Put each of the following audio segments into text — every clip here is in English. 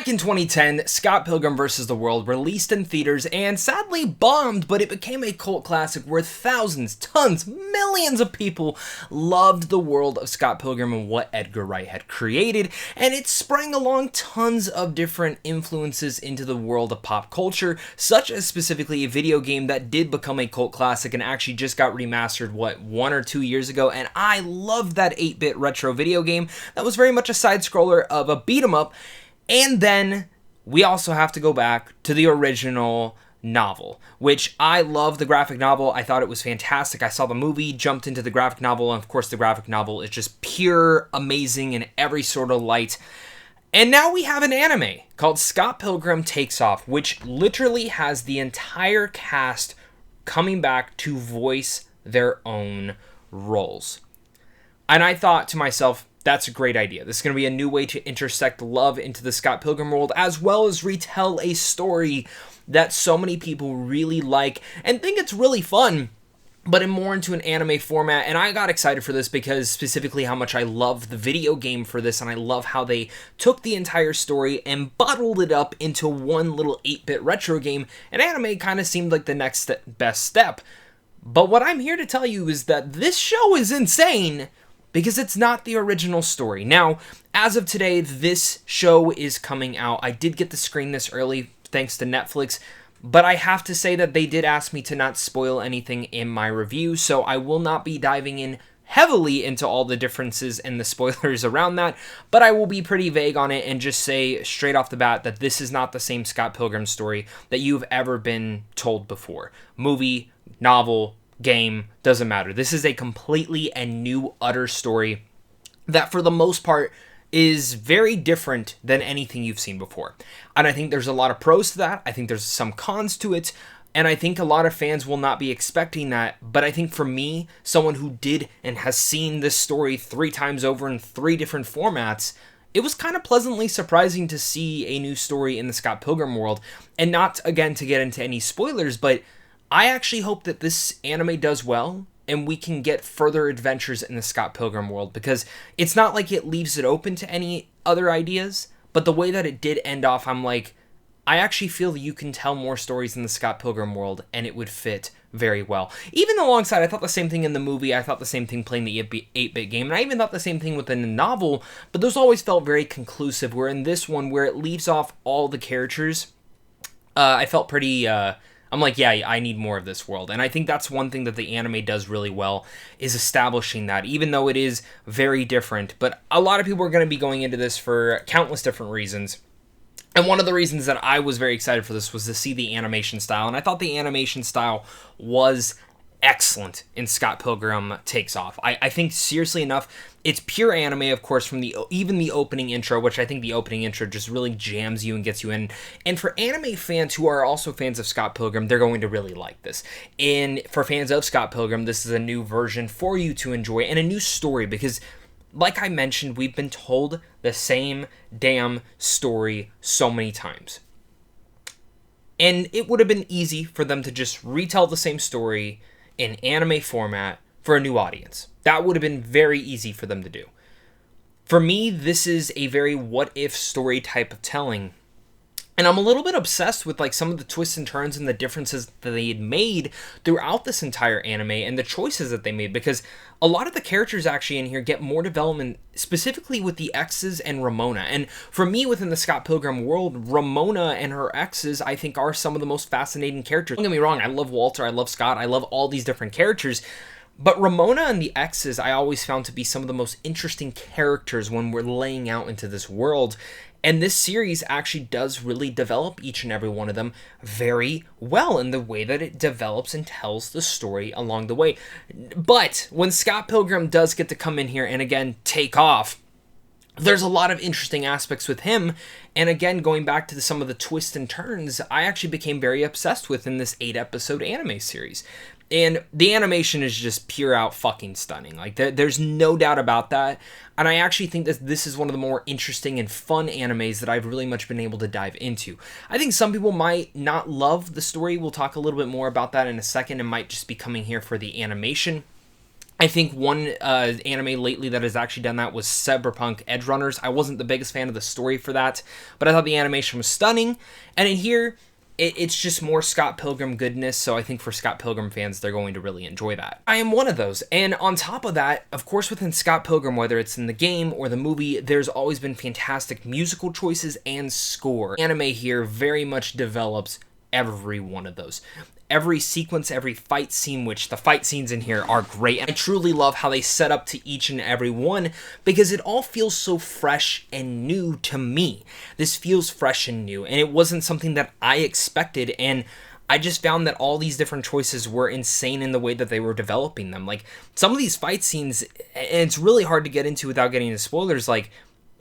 Back in 2010, Scott Pilgrim vs. the World released in theaters and sadly bombed, but it became a cult classic where thousands, tons, millions of people loved the world of Scott Pilgrim and what Edgar Wright had created, and it sprang along tons of different influences into the world of pop culture, such as specifically a video game that did become a cult classic and actually just got remastered, 1 or 2 years ago, and I loved that 8-bit retro video game that was very much a side-scroller of a beat-em-up. And then we also have to go back to the original novel, which I love the graphic novel. I thought it was fantastic. I saw the movie, jumped into the graphic novel, and of course the graphic novel is just pure amazing in every sort of light. And now we have an anime called Scott Pilgrim Takes Off, which literally has the entire cast coming back to voice their own roles. And I thought to myself, that's a great idea. This is going to be a new way to intersect love into the Scott Pilgrim world, as well as retell a story that so many people really like and think it's really fun, but in more into an anime format. And I got excited for this because specifically how much I love the video game for this, and I love how they took the entire story and bottled it up into one little 8-bit retro game, and anime kind of seemed like the next best step. But what I'm here to tell you is that this show is insane, because it's not the original story. Now, as of today, this show is coming out. I did get to screen this early thanks to Netflix, but I have to say that they did ask me to not spoil anything in my review, so I will not be diving in heavily into all the differences and the spoilers around that, but I will be pretty vague on it and just say straight off the bat that this is not the same Scott Pilgrim story that you've ever been told before. Movie, novel, game, doesn't matter. This is a completely and new utter story that for the most part is very different than anything you've seen before. And I think there's a lot of pros to that. I think there's some cons to it. And I think a lot of fans will not be expecting that. But I think for me, someone who did and has seen this story 3 times over in 3 different formats, it was kind of pleasantly surprising to see a new story in the Scott Pilgrim world. And not, again, to get into any spoilers, but I actually hope that this anime does well and we can get further adventures in the Scott Pilgrim world, because it's not like it leaves it open to any other ideas, but the way that it did end off, I'm like, I actually feel that you can tell more stories in the Scott Pilgrim world and it would fit very well. Even alongside, I thought the same thing in the movie, I thought the same thing playing the 8-bit game, and I even thought the same thing within the novel, but those always felt very conclusive, where in this one, where it leaves off all the characters, I felt pretty, I'm like, yeah, I need more of this world. And I think that's one thing that the anime does really well, is establishing that, even though it is very different. But a lot of people are going to be going into this for countless different reasons. And one of the reasons that I was very excited for this was to see the animation style. And I thought the animation style was excellent in Scott Pilgrim Takes Off. I think, seriously enough, it's pure anime, of course, from even the opening intro, which I think the opening intro just really jams you and gets you in. And for anime fans who are also fans of Scott Pilgrim, they're going to really like this. And for fans of Scott Pilgrim, this is a new version for you to enjoy and a new story, because like I mentioned, we've been told the same damn story so many times. And it would have been easy for them to just retell the same story in anime format for a new audience. That would have been very easy for them to do. For me, this is a very what-if story type of telling. And I'm a little bit obsessed with like some of the twists and turns and the differences that they had made throughout this entire anime and the choices that they made, because a lot of the characters actually in here get more development, specifically with the exes and Ramona. And for me, within the Scott Pilgrim world, Ramona and her exes, I think, are some of the most fascinating characters. Don't get me wrong, I love Walter, I love Scott, I love all these different characters. But Ramona and the exes, I always found to be some of the most interesting characters when we're laying out into this world. And this series actually does really develop each and every one of them very well in the way that it develops and tells the story along the way. But when Scott Pilgrim does get to come in here and again take off, there's a lot of interesting aspects with him. And again, going back to some of the twists and turns, I actually became very obsessed with in this 8-episode anime series. And the animation is just pure out fucking stunning. Like, there's no doubt about that. And I actually think that this is one of the more interesting and fun animes that I've really much been able to dive into. I think some people might not love the story. We'll talk a little bit more about that in a second and might just be coming here for the animation. I think one anime lately that has actually done that was Cyberpunk Edgerunners. I wasn't the biggest fan of the story for that, but I thought the animation was stunning. And in here, it's just more Scott Pilgrim goodness, so I think for Scott Pilgrim fans, they're going to really enjoy that. I am one of those. And on top of that, of course, within Scott Pilgrim, whether it's in the game or the movie, there's always been fantastic musical choices and score. Anime here very much develops every one of those. Every sequence, every fight scene, which the fight scenes in here are great. And I truly love how they set up to each and every one because it all feels so fresh and new to me. This feels fresh and new, and it wasn't something that I expected, and I just found that all these different choices were insane in the way that they were developing them. Like, some of these fight scenes, and it's really hard to get into without getting into spoilers, like,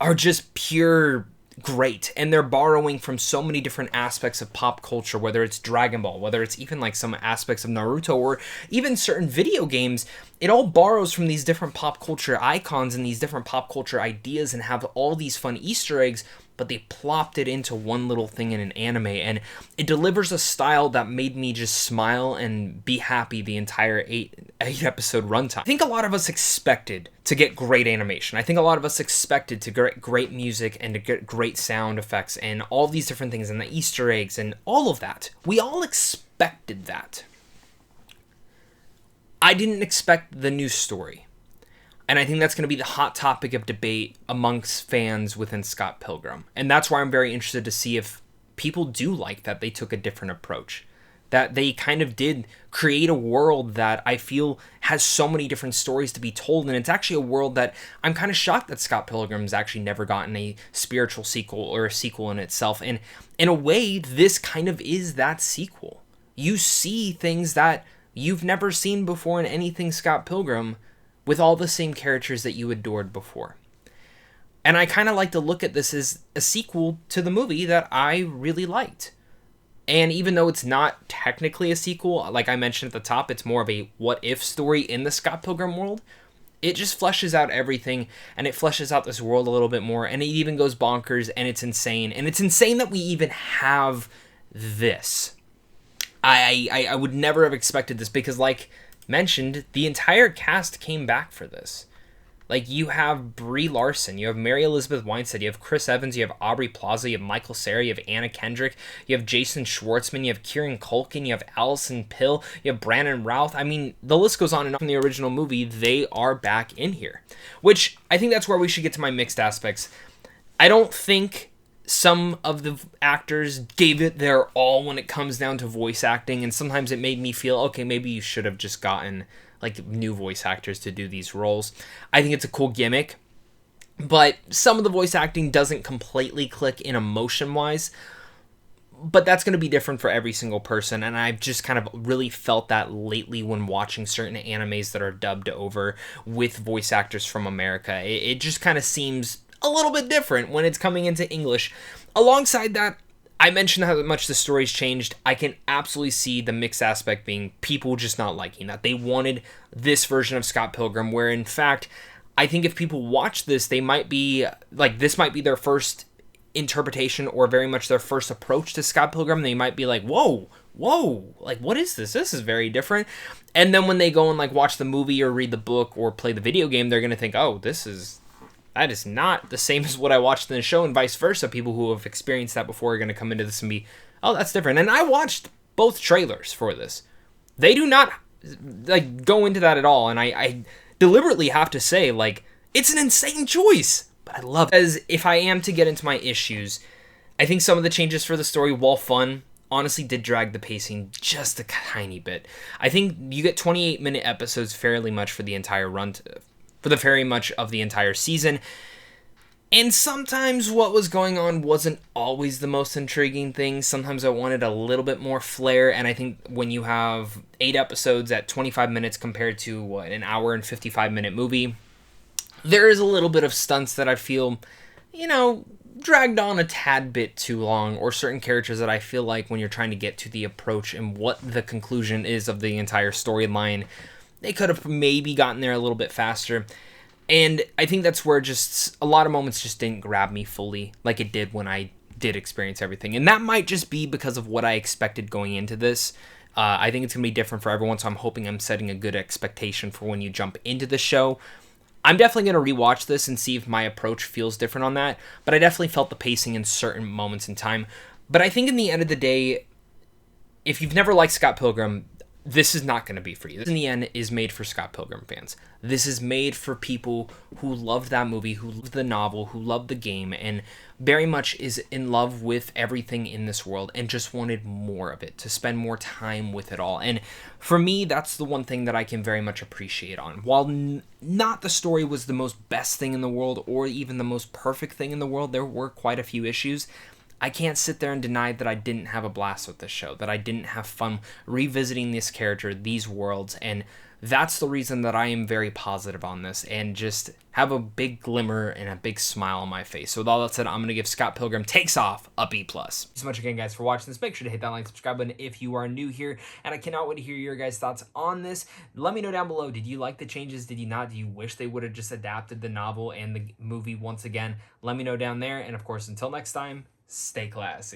are just pure great, and they're borrowing from so many different aspects of pop culture, whether it's Dragon Ball, whether it's even like some aspects of Naruto, or even certain video games. It all borrows from these different pop culture icons and these different pop culture ideas and have all these fun Easter eggs, but they plopped it into one little thing in an anime, and it delivers a style that made me just smile and be happy the entire eight episode runtime. I think a lot of us expected to get great animation. I think a lot of us expected to get great music and to get great sound effects and all these different things and the Easter eggs and all of that. We all expected that. I didn't expect the new story. And I think that's going to be the hot topic of debate amongst fans within Scott Pilgrim. And that's why I'm very interested to see if people do like that they took a different approach. That they kind of did create a world that I feel has so many different stories to be told. And it's actually a world that I'm kind of shocked that Scott Pilgrim's actually never gotten a spiritual sequel or a sequel in itself. And in a way, this kind of is that sequel. You see things that you've never seen before in anything Scott Pilgrim, with all the same characters that you adored before. And I kind of like to look at this as a sequel to the movie that I really liked. And even though it's not technically a sequel, like I mentioned at the top, it's more of a what-if story in the Scott Pilgrim world. It just fleshes out everything, and it fleshes out this world a little bit more, and it even goes bonkers, and it's insane. And it's insane that we even have this. I would never have expected this because, like mentioned, the entire cast came back for this. Like, you have Brie Larson, you have Mary Elizabeth Winstead, you have Chris Evans, you have Aubrey Plaza, you have Michael Cera, you have Anna Kendrick, you have Jason Schwartzman, you have Kieran Culkin, you have Allison Pill, you have Brandon Routh. I mean, the list goes on and on. From the original movie, they are back in here. Which, I think that's where we should get to my mixed aspects. I don't think some of the actors gave it their all when it comes down to voice acting, and sometimes it made me feel, okay, maybe you should have just gotten like new voice actors to do these roles. I think it's a cool gimmick, but some of the voice acting doesn't completely click in emotion-wise, but that's going to be different for every single person, and I've just kind of really felt that lately when watching certain animes that are dubbed over with voice actors from America. It just kind of seems a little bit different when it's coming into English. Alongside that, I mentioned how much the story's changed. I can absolutely see the mixed aspect being people just not liking that. They wanted this version of Scott Pilgrim, where in fact, I think if people watch this, they might be like, this might be their first interpretation or very much their first approach to Scott Pilgrim. They might be like, whoa, like, what is this? This is very different. And then when they go and like watch the movie or read the book or play the video game, they're going to think, oh, that is not the same as what I watched in the show, and vice versa. People who have experienced that before are going to come into this and be, oh, that's different. And I watched both trailers for this. They do not like go into that at all, and I deliberately have to say, like, it's an insane choice, but I love it. As if I am to get into my issues, I think some of the changes for the story, while fun, honestly did drag the pacing just a tiny bit. I think you get 28-minute episodes fairly much for the entire run, for the very much of the entire season. And sometimes what was going on wasn't always the most intriguing thing. Sometimes I wanted a little bit more flair, and I think when you have 8 episodes at 25 minutes compared to an hour and 55-minute movie, there is a little bit of stunts that I feel, dragged on a tad bit too long, or certain characters that I feel like when you're trying to get to the approach and what the conclusion is of the entire storyline, they could have maybe gotten there a little bit faster. And I think that's where just a lot of moments just didn't grab me fully like it did when I did experience everything. And that might just be because of what I expected going into this. I think it's going to be different for everyone, so I'm hoping I'm setting a good expectation for when you jump into the show. I'm definitely going to rewatch this and see if my approach feels different on that, but I definitely felt the pacing in certain moments in time. But I think in the end of the day, if you've never liked Scott Pilgrim, this is not going to be for you. This, in the end, is made for Scott Pilgrim fans. This is made for people who loved that movie, who loved the novel, who loved the game, and very much is in love with everything in this world and just wanted more of it, to spend more time with it all. And for me, that's the one thing that I can very much appreciate on. While not the story was the most best thing in the world or even the most perfect thing in the world, there were quite a few issues. I can't sit there and deny that I didn't have a blast with this show, that I didn't have fun revisiting this character, these worlds, and that's the reason that I am very positive on this and just have a big glimmer and a big smile on my face. So with all that said, I'm going to give Scott Pilgrim Takes Off a B+. Thanks so much again, guys, for watching this. Make sure to hit that like, subscribe button if you are new here, and I cannot wait to hear your guys' thoughts on this. Let me know down below, did you like the changes? Did you not? Do you wish they would have just adapted the novel and the movie once again? Let me know down there, and of course, until next time, stay classy.